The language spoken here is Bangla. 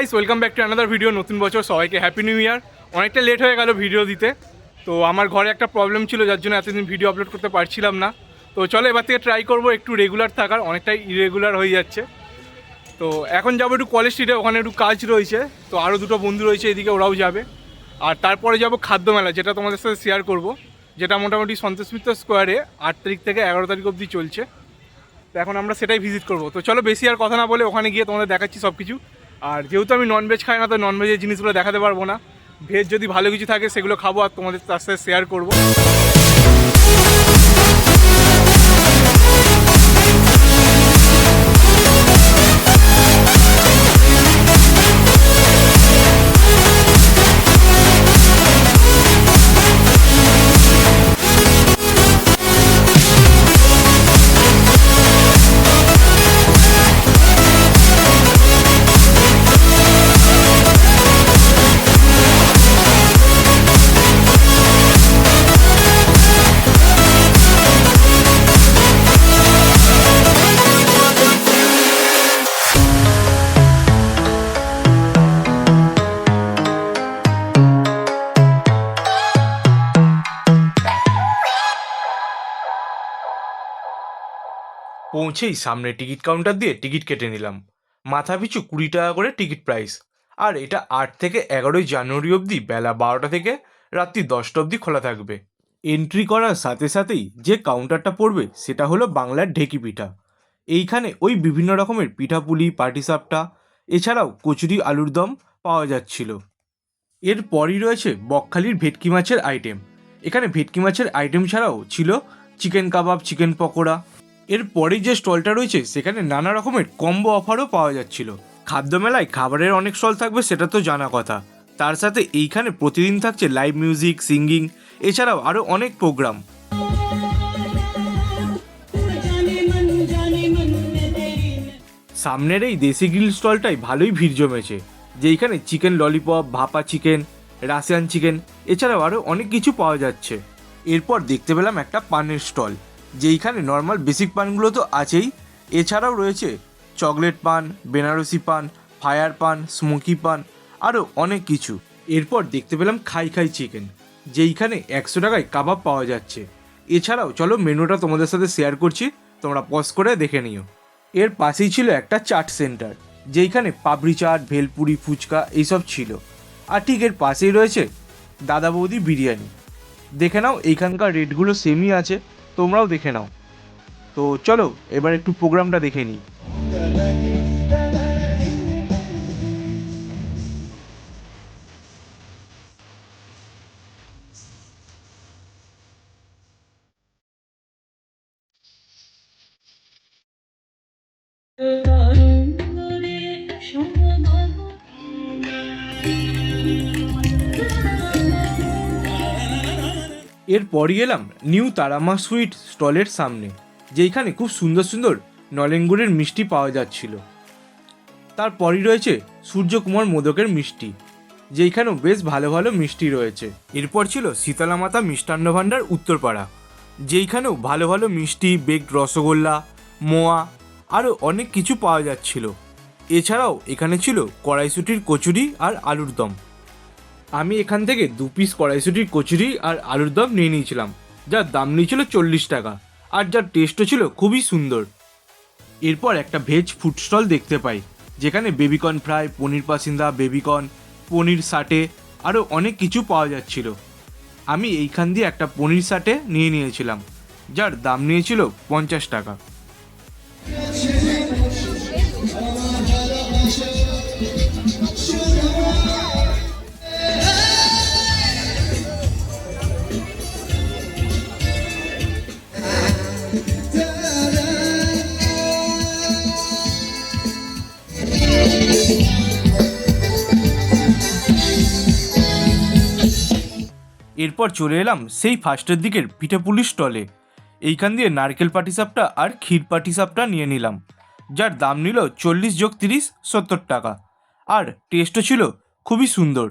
Guys, welcome back to another video. নতুন বছর, সবাইকে হ্যাপি নিউ ইয়ার। অনেকটা লেট হয়ে গেল ভিডিও দিতে, তো আমার ঘরে একটা প্রবলেম ছিল যার জন্য এতদিন ভিডিও আপলোড করতে পারছিলাম না। তো চলো এবার থেকে ট্রাই করবো একটু রেগুলার থাকার, অনেকটাই ইরেগুলার হয়ে যাচ্ছে। তো এখন যাবো একটু কলেজ স্ট্রিটে, ওখানে একটু কাজ রয়েছে। তো আরও দুটো বন্ধু রয়েছে এদিকে, ওরাও যাবে। আর তারপরে যাবো খাদ্য মেলা, যেটা তোমাদের সাথে শেয়ার করব, যেটা মোটামুটি সন্তোষ মিত্র স্কোয়ারে 8 তারিখ থেকে 11 তারিখ অবধি চলছে। তো এখন আমরা সেটাই ভিজিট করবো। তো চলো বেশি আর কথা না বলে ওখানে গিয়ে তোমাদের দেখাচ্ছি সব কিছু। আর যেহেতু আমি ননভেজ খাই না, তো ননভেজের জিনিসগুলো দেখাতে পারবো না। ভেজ যদি ভালো কিছু থাকে সেগুলো খাবো আর তোমাদের তার সাথে শেয়ার করবো। পৌঁছেই সামনে টিকিট কাউন্টার দিয়ে টিকিট কেটে নিলাম। মাথা পিছু 20 টাকা করে টিকিট প্রাইস। আর এটা 8 থেকে 11 জানুয়ারি অবধি বেলা 12টা থেকে রাত্রি 10টা অবধি খোলা থাকবে। এন্ট্রি করার সাথে সাথেই যে কাউন্টারটা পড়বে সেটা হলো বাংলার ঢেকি পিঠা। এইখানে ওই বিভিন্ন রকমের পিঠাপুলি, পাটিসাপটা, এছাড়াও কচুরি, আলুর দম পাওয়া যাচ্ছিল। এরপরই রয়েছে বকখালির ভেটকি মাছের আইটেম। এখানে ভেটকি মাছের আইটেম ছাড়াও ছিল চিকেন কাবাব, চিকেন পকোড়া। এরপরেই যে স্টলটা রয়েছে সেখানে নানা রকমের কম্বো অফারও পাওয়া যাচ্ছিল। খাদ্য মেলায় খাবারের অনেক স্টল থাকবে সেটা তো জানা কথা, তার সাথে এইখানে প্রতিদিন থাকছে লাইভ মিউজিক, সিঙ্গিং, এছাড়াও আরও অনেক প্রোগ্রাম। সামনের এই দেশি গ্রিল স্টলটাই ভালোই ভিড় জমেছে, যেইখানে চিকেন ললিপপ, ভাপা চিকেন, রাশিয়ান চিকেন, এছাড়াও আরও অনেক কিছু পাওয়া যাচ্ছে। এরপর দেখতে পেলাম একটা পানের স্টল, যেইখানে নর্মাল বেসিক পানগুলো তো আছেই, এছাড়াও রয়েছে চকলেট পান, বেনারসি পান, ফায়ার পান, স্মোকি পান, আরও অনেক কিছু। এরপর দেখতে পেলাম খাই খাই চিকেন, যেইখানে 100 টাকায় কাবাব পাওয়া যাচ্ছে। এছাড়াও চলো মেনুটা তোমাদের সাথে শেয়ার করছি, তোমরা পজ করে দেখে নিও। এর পাশেই ছিল একটা চাট সেন্টার, যেইখানে পাপড়ি চাট, ভেলপুরি, ফুচকা এইসব ছিল। আর ঠিক এর পাশেই রয়েছে দাদা বৌদি বিরিয়ানি। দেখে নাও এইখানকার রেটগুলো সেমই আছে, তোমরাও দেখে নাও। তো চলো এবার একটু প্রোগ্রামটা দেখে নিই। এরপরই এলাম নিউ তারামা সুইট স্টলের সামনে, যেইখানে খুব সুন্দর সুন্দর নলেন-গুড়ের মিষ্টি পাওয়া যাচ্ছিল। তারপরই রয়েছে সূর্যকুমার মোদকের মিষ্টি, যেইখানেও বেশ ভালো ভালো মিষ্টি রয়েছে। এরপর ছিল শীতলা মাতা মিষ্টান্ন ভাণ্ডার উত্তরপাড়া, যেইখানেও ভালো ভালো মিষ্টি, বেকড রসগোল্লা, মোয়া, আরও অনেক কিছু পাওয়া যাচ্ছিল। এছাড়াও এখানে ছিল কড়াইশুঁটির কচুরি আর আলুর দম। আমি এখান থেকে 2 পিস কড়াইশুঁটির কচুরি আর আলুর দম নিয়ে নিয়েছিলাম, যার দাম নিয়েছিল 40 টাকা, আর যার টেস্টও ছিল খুবই সুন্দর। এরপর একটা ভেজ ফুড স্টল দেখতে পাই, যেখানে বেবিকর্ন ফ্রাই, পনির পাসিন্দা, বেবিকর্ন, পনির সাটে, আরও অনেক কিছু পাওয়া যাচ্ছিল। আমি এইখান দিয়ে একটা পনির সাটে নিয়ে নিয়েছিলাম, যার দাম নিয়েছিল 50 টাকা। এরপর চলে এলাম সেই ফার্স্টের দিকের পিঠেপুলির স্টলে। এইখান দিয়ে নারকেল পাটিসাপটা আর ক্ষীর পাটিসাপটা নিয়ে নিলাম, যার দাম নিল 40 যোগ 30 70 টাকা, আর টেস্টও ছিল খুবই সুন্দর।